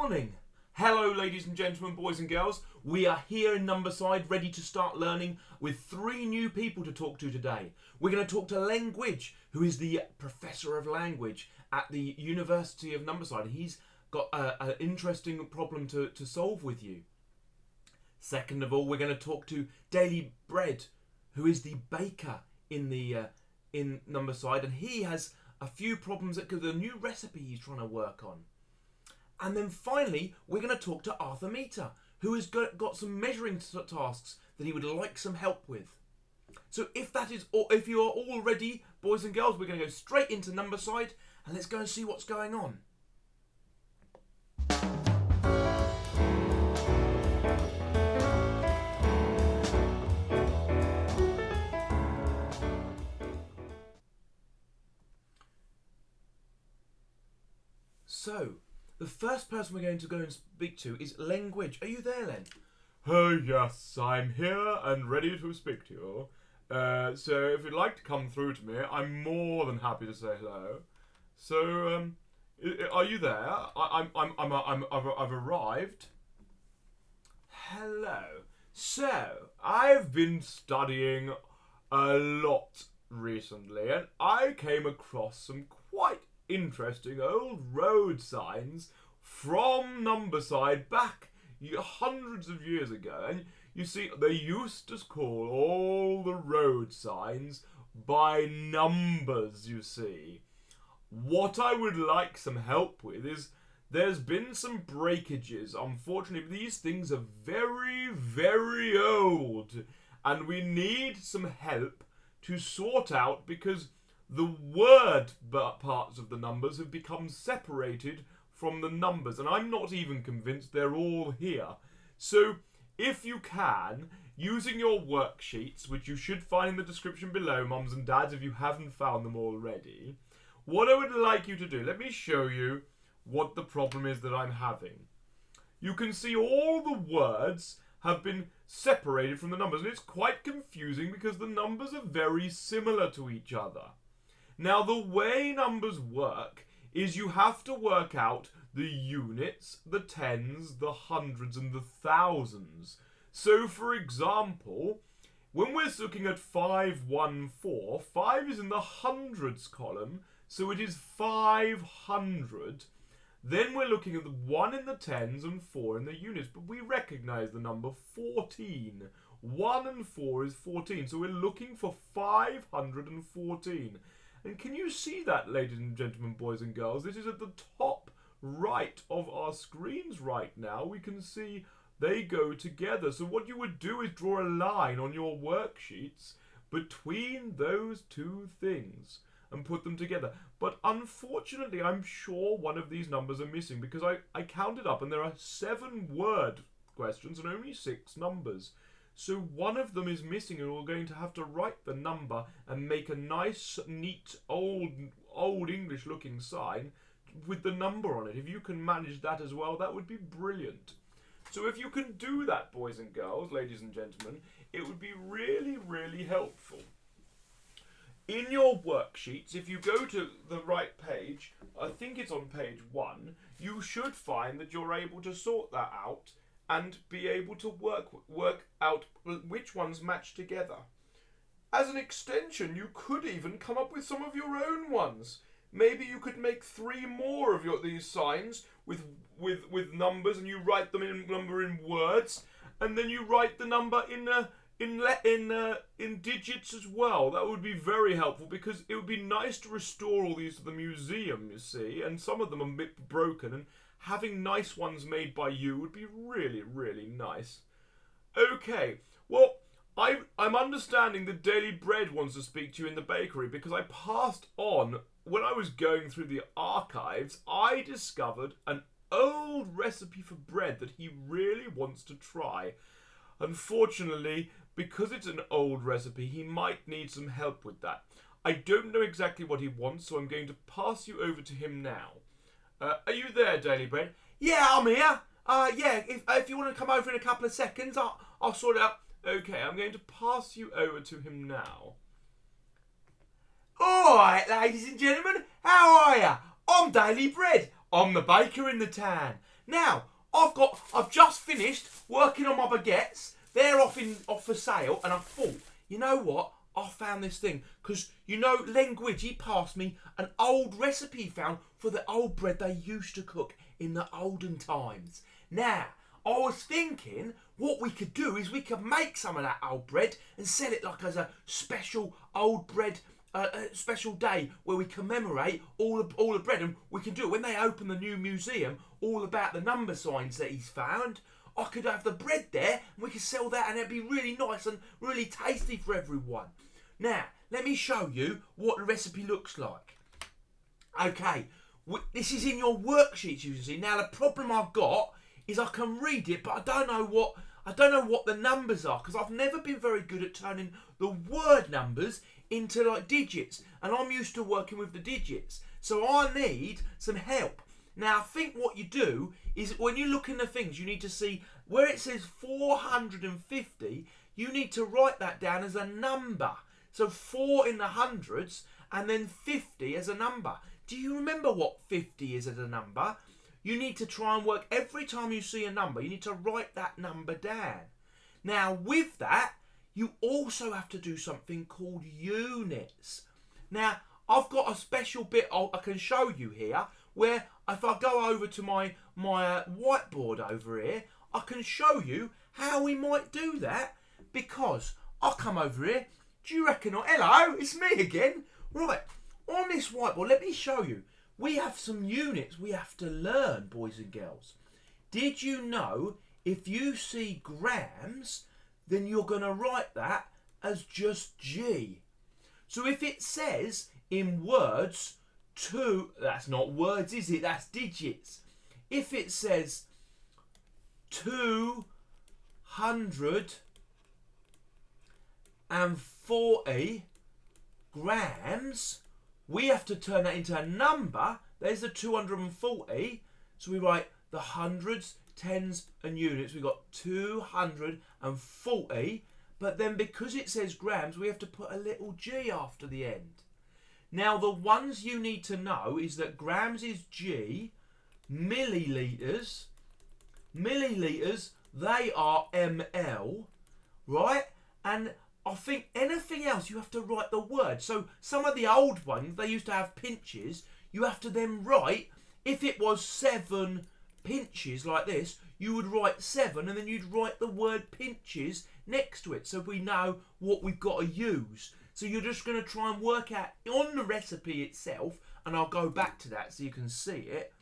morning. Hello ladies and gentlemen, boys and girls. We are here in Numberside ready to start learning with 3 new people to talk to today. We're going to talk to Len Gwidge, who is the Professor of Language at the University of Numberside. He's got an interesting problem to solve with you. Second of all, we're going to talk to Daley Bredd, who is the baker in Numberside, and he has a few problems because of the new recipe he's trying to work on. And then finally, we're going to talk to Arthur Meeta, who has got some measuring tasks that he would like some help with. So if you are all ready, boys and girls, we're going to go straight into Numberside and let's go and see what's going on. So, the first person we're going to go and speak to is Len Gwidge. Are you there, Len? Oh, yes, I'm here and ready to speak to you. So if you'd like to come through to me, I'm more than happy to say hello. So, are you there? I've arrived. Hello. So, I've been studying a lot recently, and I came across some quite interesting old road signs from Numberside back hundreds of years ago. And you see, they used to call all the road signs by numbers, you see. What I would like some help with is there's been some breakages. Unfortunately, these things are very, very old, and we need some help to sort out because the word parts of the numbers have become separated from the numbers, and I'm not even convinced they're all here. So, if you can, using your worksheets, which you should find in the description below, mums and dads, if you haven't found them already, what I would like you to do, let me show you what the problem is that I'm having. You can see all the words have been separated from the numbers, and it's quite confusing because the numbers are very similar to each other. Now, the way numbers work is you have to work out the units, the tens, the hundreds, and the thousands. So, for example, when we're looking at 514, 5 is in the hundreds column, so it is 500. Then we're looking at the 1 in the tens and 4 in the units, but we recognise the number 14. 1 and 4 is 14, so we're looking for 514. And can you see that, ladies and gentlemen, boys and girls? This is at the top right of our screens right now. We can see they go together. So what you would do is draw a line on your worksheets between those two things and put them together. But unfortunately, I'm sure one of these numbers are missing because I counted up and there are 7 word questions and only 6 numbers. So one of them is missing, and we're going to have to write the number and make a nice, neat, old English-looking sign with the number on it. If you can manage that as well, that would be brilliant. So if you can do that, boys and girls, ladies and gentlemen, it would be really, really helpful. In your worksheets, if you go to the right page, I think it's on page 1, you should find that you're able to sort that out and be able to work out which ones match together. As an extension, you could even come up with some of your own ones. Maybe you could make 3 more of these signs with numbers, and you write them in words, and then you write the number in digits as well. That would be very helpful because it would be nice to restore all these to the museum, you see, and some of them are a bit broken, and having nice ones made by you would be really, really nice. Okay, well, I'm understanding that Daley Bredd wants to speak to you in the bakery because I passed on, when I was going through the archives, I discovered an old recipe for bread that he really wants to try. Unfortunately, because it's an old recipe, he might need some help with that. I don't know exactly what he wants, so I'm going to pass you over to him now. Are you there, Daley Bredd? Yeah, I'm here. Yeah, if you want to come over in a couple of seconds, I'll sort it out. Okay, I'm going to pass you over to him now. Alright, ladies and gentlemen, how are ya? I'm Daley Bredd. I'm the baker in the town. Now, I've just finished working on my baguettes. They're off for sale, and I thought, you know what? I found this thing because Len Gwidge, he passed me an old recipe he found for the old bread they used to cook in the olden times. Now, I was thinking what we could do is we could make some of that old bread and sell it like as a special old bread, special day where we commemorate all the bread, and we can do it when they open the new museum all about the number signs that he's found. I could have the bread there and we could sell that, and it'd be really nice and really tasty for everyone. Now, let me show you what the recipe looks like. Okay, this is in your worksheets, you can see. Now, the problem I've got is I can read it, but I don't know what the numbers are, because I've never been very good at turning the word numbers into like digits, and I'm used to working with the digits, so I need some help. Now, I think what you do is when you look in the things, you need to see where it says 450, you need to write that down as a number. So 4 in the hundreds and then 50 as a number. Do you remember what 50 is as a number? You need to try and work every time you see a number, you need to write that number down. Now, with that, you also have to do something called units. Now, I've got a special bit I can show you here where if I go over to my whiteboard over here, I can show you how we might do that, because I'll come over here. Do you reckon? Hello, it's me again. Right, on this whiteboard, let me show you. We have some units we have to learn, boys and girls. Did you know if you see grams, then you're going to write that as just G? So if it says in words, that's not words, is it? That's digits. If it says 240 grams, we have to turn that into a number. There's the 240. So we write the hundreds, tens and units. We've got 240. But then because it says grams, we have to put a little G after the end. Now, the ones you need to know is that grams is G, millilitres, they are ml, right? And I think anything else, you have to write the word. So some of the old ones, they used to have pinches. You have to then write, if it was 7 pinches like this, you would write 7 and then you'd write the word pinches next to it so we know what we've got to use. So you're just going to try and work out on the recipe itself, and I'll go back to that so you can see it,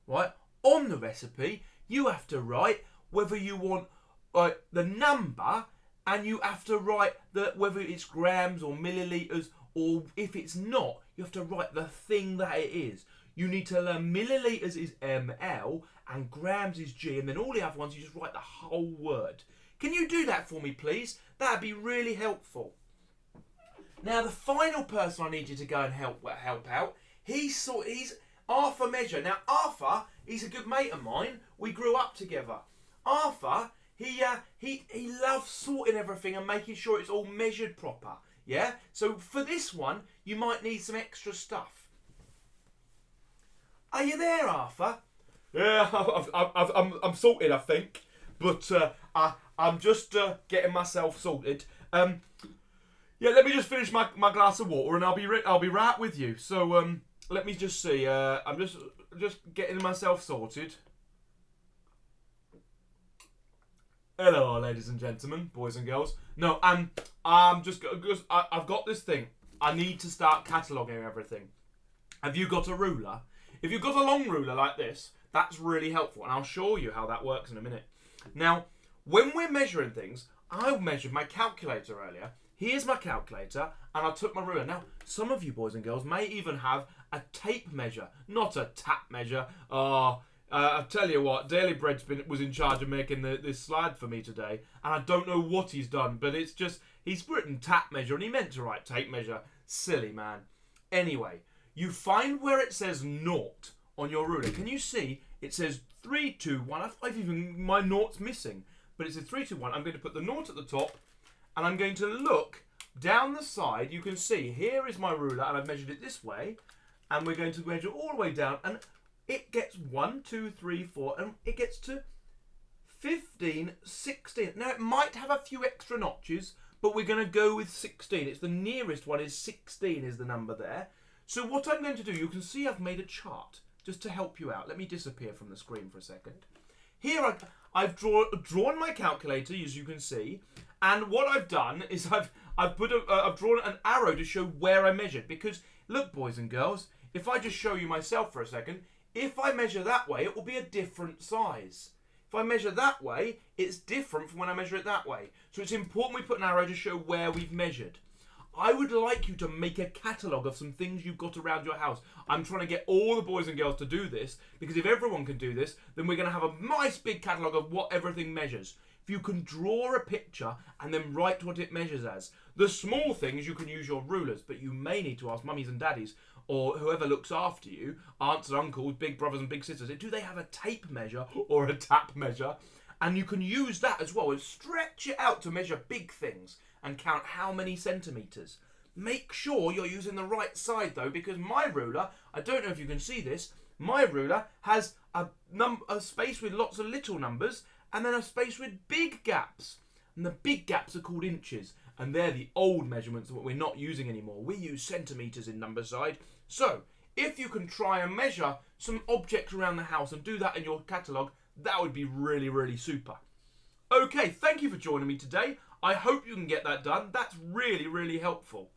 right? On the recipe, you have to write whether you want the number, and you have to write whether it's grams or millilitres, or if it's not, you have to write the thing that it is. You need to learn millilitres is ml and grams is G, and then all the other ones you just write the whole word. Can you do that for me, please? That'd be really helpful. Now, the final person I need you to go and help out, he's Arthur Meeta. Now, Arthur, he's a good mate of mine. We grew up together. Arthur, he loves sorting everything and making sure it's all measured proper. Yeah? So for this one, you might need some extra stuff. Are you there, Arthur? Yeah, I'm sorted, I think, but I'm just getting myself sorted. Yeah, let me just finish my glass of water and I'll be right with you. So let me just see. I'm just getting myself sorted. Hello, ladies and gentlemen, boys and girls. No, I've got this thing. I need to start cataloguing everything. Have you got a ruler? If you've got a long ruler like this, that's really helpful, and I'll show you how that works in a minute. Now, when we're measuring things, I measured my calculator earlier. Here's my calculator, and I took my ruler. Now, some of you boys and girls may even have a tape measure, not a tap measure. I'll tell you what, Daley Bredd was in charge of making this slide for me today, and I don't know what he's done, but it's just, he's written tap measure, and he meant to write tape measure. Silly man. Anyway, you find where it says naught on your ruler. Can you see? It says 3, 2, 1. My naught's missing, but it says 3, 2, 1. I'm going to put the naught at the top, and I'm going to look down the side. You can see here is my ruler, and I've measured it this way, and we're going to measure all the way down, and it gets 1, 2, 3, 4, and it gets to 15, 16. Now, it might have a few extra notches, but we're going to go with 16. It's the nearest one is 16 is the number there. So what I'm going to do, you can see I've made a chart just to help you out. Let me disappear from the screen for a second. Here I've drawn my calculator, as you can see, and what I've done is I've drawn an arrow to show where I measured. Because look, boys and girls, if I just show you myself for a second, if I measure that way, it will be a different size. If I measure that way, it's different from when I measure it that way. So it's important we put an arrow to show where we've measured. I would like you to make a catalogue of some things you've got around your house. I'm trying to get all the boys and girls to do this, because if everyone can do this, then we're going to have a nice big catalogue of what everything measures. If you can draw a picture and then write what it measures as. The small things, you can use your rulers, but you may need to ask mummies and daddies, or whoever looks after you, aunts and uncles, big brothers and big sisters, do they have a tape measure or a tap measure? And you can use that as well and stretch it out to measure big things and count how many centimetres. Make sure you're using the right side though, because my ruler, I don't know if you can see this, my ruler has a space with lots of little numbers and then a space with big gaps. And the big gaps are called inches, and they're the old measurements that we're not using anymore. We use centimetres in Numberside. So, if you can try and measure some objects around the house and do that in your catalogue, that would be really, really super. Okay, thank you for joining me today. I hope you can get that done. That's really, really helpful.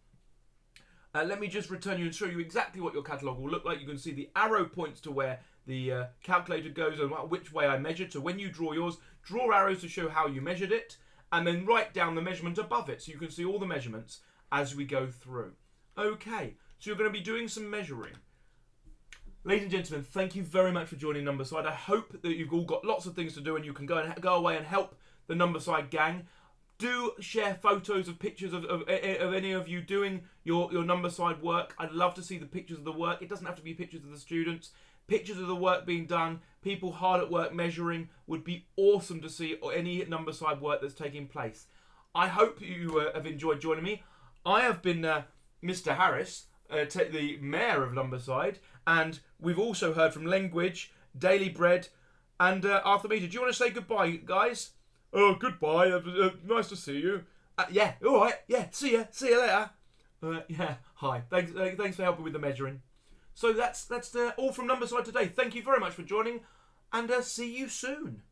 Let me just return you and show you exactly what your catalogue will look like. You can see the arrow points to where the calculator goes and which way I measured. So when you draw yours, draw arrows to show how you measured it, and then write down the measurement above it so you can see all the measurements as we go through. Okay, so you're going to be doing some measuring. Ladies and gentlemen, thank you very much for joining Numberside. I hope that you've all got lots of things to do and you can go away and help the Numberside gang. Do share photos of pictures of any of you doing your Numberside work. I'd love to see the pictures of the work. It doesn't have to be pictures of the students. Pictures of the work being done, people hard at work measuring, would be awesome to see, or any Numberside work that's taking place. I hope you have enjoyed joining me. I have been Mr. Harris, the Mayor of Numberside, and we've also heard from Len Gwidge, Daley Bredd, and Arthur Meeta. Do you want to say goodbye, guys? Oh, goodbye. Nice to see you. Yeah, all right. Yeah, see you later. Yeah, hi. Thanks for helping with the measuring. So that's all from Numberside today. Thank you very much for joining, and see you soon.